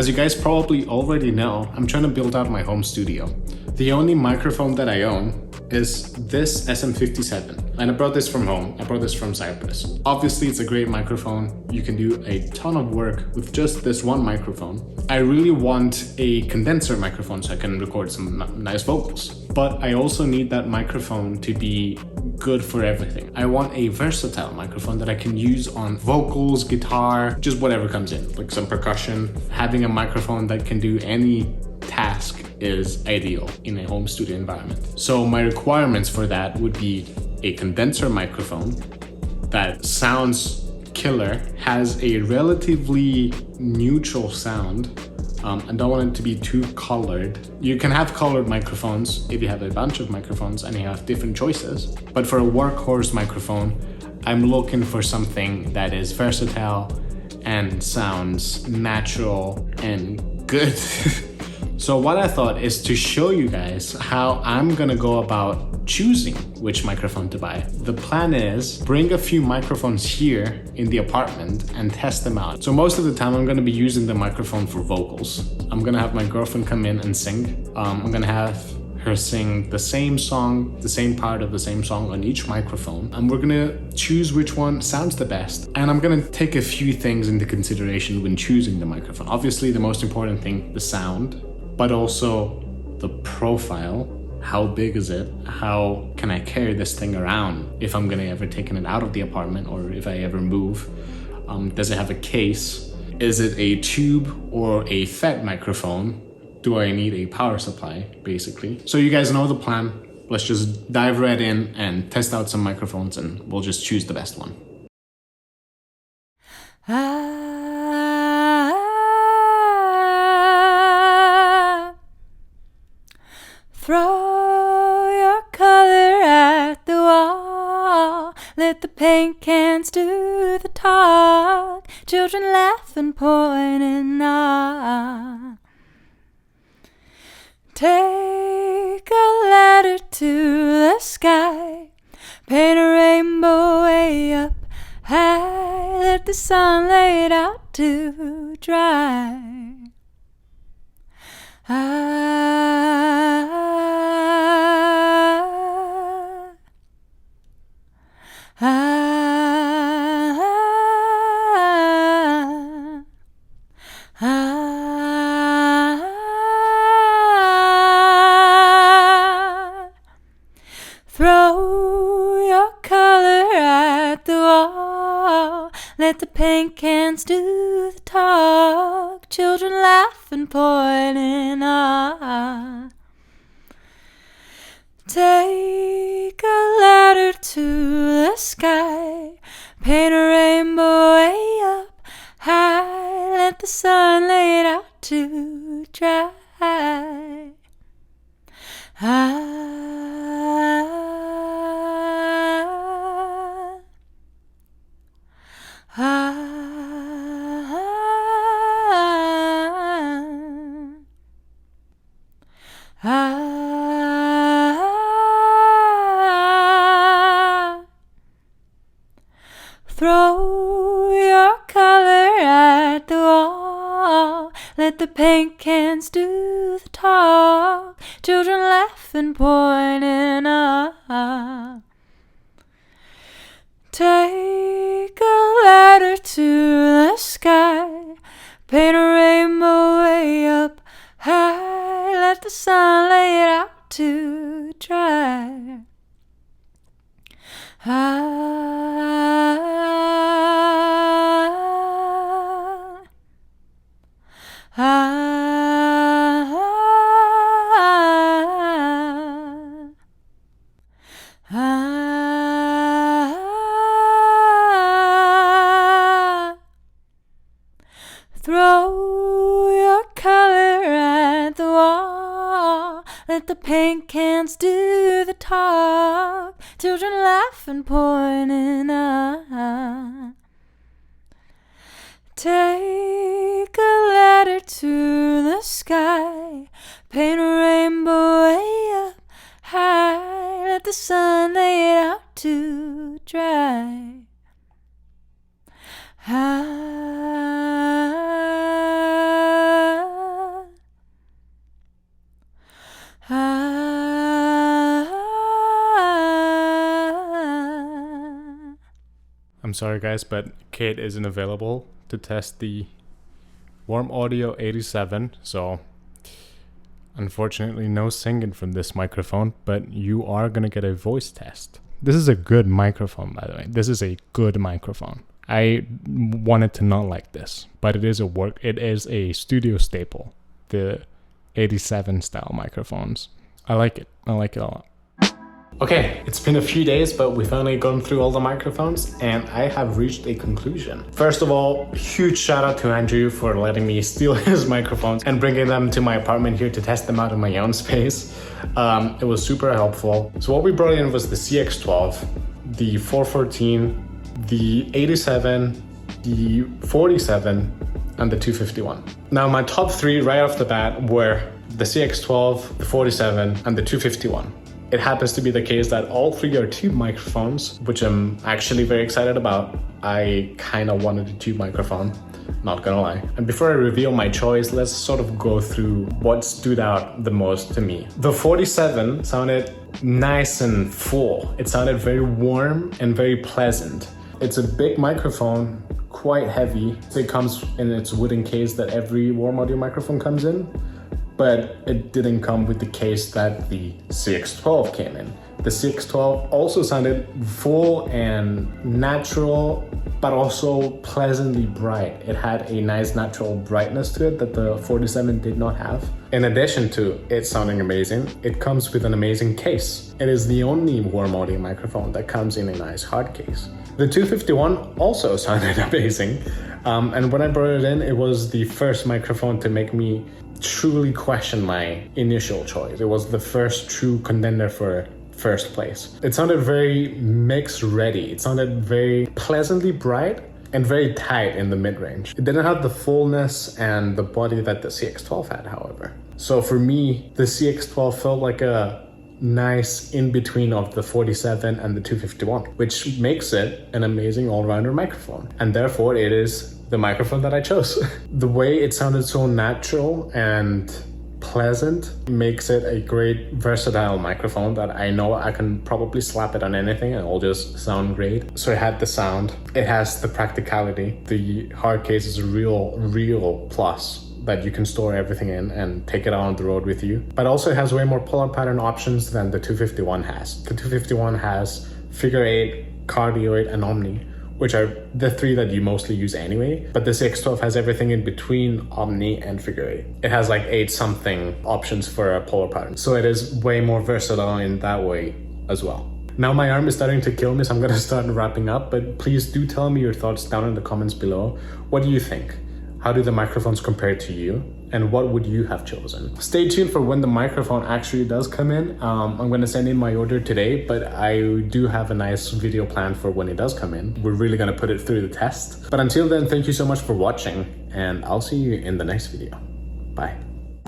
As you guys probably already know, I'm trying to build out my home studio. The only microphone that I own is this SM57, and I brought this from home. I brought this from Cyprus. Obviously, it's a great microphone. You can do a ton of work with just this one microphone. I really want a condenser microphone so I can record some nice vocals. But I also need that microphone to be good for everything. I want a versatile microphone that I can use on vocals, guitar, just whatever comes in, like some percussion. Having a microphone that can do any task is ideal in a home studio environment. So my requirements for that would be a condenser microphone that sounds killer, has a relatively neutral sound. I don't want it to be too colored. You can have colored microphones if you have a bunch of microphones and you have different choices. But for a workhorse microphone, I'm looking for something that is versatile and sounds natural and good. So what I thought is to show you guys how I'm gonna go about choosing which microphone to buy. The plan is bring a few microphones here in the apartment and test them out. So most of the time I'm gonna be using the microphone for vocals. I'm gonna have my girlfriend come in and sing. I'm gonna have her sing the same song, the same part of the same song on each microphone. And we're gonna choose which one sounds the best. And I'm gonna take a few things into consideration when choosing the microphone. Obviously the most important thing, the sound, but also the profile. How big is it? How can I carry this thing around if I'm gonna ever taking it out of the apartment or if I ever move? Does it have a case? Is it a tube or a FET microphone? Do I need a power supply, basically? So you guys know the plan. Let's just dive right in and test out some microphones and we'll just choose the best one. Throw your color at the wall. Let the paint cans do the talk. Children laugh and point and nod. Take a ladder to the sky. Paint a rainbow way up high. Let the sun lay it out to dry. Throw your color at the wall. Let the paint cans do the talk. Children laugh and point and ah. Take a ladder to the sky. Paint a rainbow way up high. Let the sun lay it out to dry. Throw your color at the wall. Let the paint cans do the talk. Children laugh and point and ah. Take a ladder to the sky. Paint a rainbow way up high. Let the sun lay it out to dry. Throw your color at the wall. Let the paint cans do the talk. Children laugh and point and ah. Take a ladder to the sky. Paint a rainbow way up high. Let the sun lay it out to dry. Ah. sorry guys, but Kate isn't available to test the Warm Audio 87, so unfortunately no singing from this microphone, but you are gonna get a voice test. This is a good microphone, by the way. This is a good microphone. I wanted to not like this, but it is a studio staple, the 87 style microphones. I like it a lot. Okay, it's been a few days, but we've finally gone through all the microphones and I have reached a conclusion. First of all, huge shout out to Andrew for letting me steal his microphones and bringing them to my apartment here to test them out in my own space. It was super helpful. So what we brought in was the CX12, the 414, the 87, the 47, and the 251. Now my top three right off the bat were the CX12, the 47, and the 251. It happens to be the case that all three are tube microphones, which I'm actually very excited about. I kind of wanted a tube microphone, not gonna lie. And before I reveal my choice, let's sort of go through what stood out the most to me. The 47 sounded nice and full. It sounded very warm and very pleasant. It's a big microphone, quite heavy. It comes in its wooden case that every Warm Audio microphone comes in, but it didn't come with the case that the CX12 came in. The CX12 also sounded full and natural, but also pleasantly bright. It had a nice natural brightness to it that the 47 did not have. In addition to it sounding amazing, it comes with an amazing case. It is the only Warm Audio microphone that comes in a nice hard case. The 251 also sounded amazing. And when I brought it in, it was the first microphone to make me truly question my initial choice. It was the first true contender for first place. It sounded very mix ready. It sounded very pleasantly bright and very tight in the mid-range. It didn't have the fullness and the body that the CX12 had, however. So for me, the CX12 felt like a nice in-between of the 47 and the 251, which makes it an amazing all-rounder microphone. And therefore it is the microphone that I chose. The way it sounded so natural and pleasant makes it a great versatile microphone that I know I can probably slap it on anything and it'll just sound great. So it had the sound, it has the practicality. The hard case is a real plus that you can store everything in and take it out on the road with you. But also it has way more pull-out pattern options than the 251 has. The 251 has figure 8, cardioid, and omni, which are the three that you mostly use anyway. But the CX12 has everything in between omni and figure 8. It has like 8 something options for a polar pattern. So it is way more versatile in that way as well. Now my arm is starting to kill me, so I'm gonna start wrapping up, but please do tell me your thoughts down in the comments below. What do you think? How do the microphones compare to you? And what would you have chosen? Stay tuned for when the microphone actually does come in. I'm gonna send in my order today, but I do have a nice video planned for when it does come in. We're really gonna put it through the test. But until then, thank you so much for watching, and I'll see you in the next video. Bye.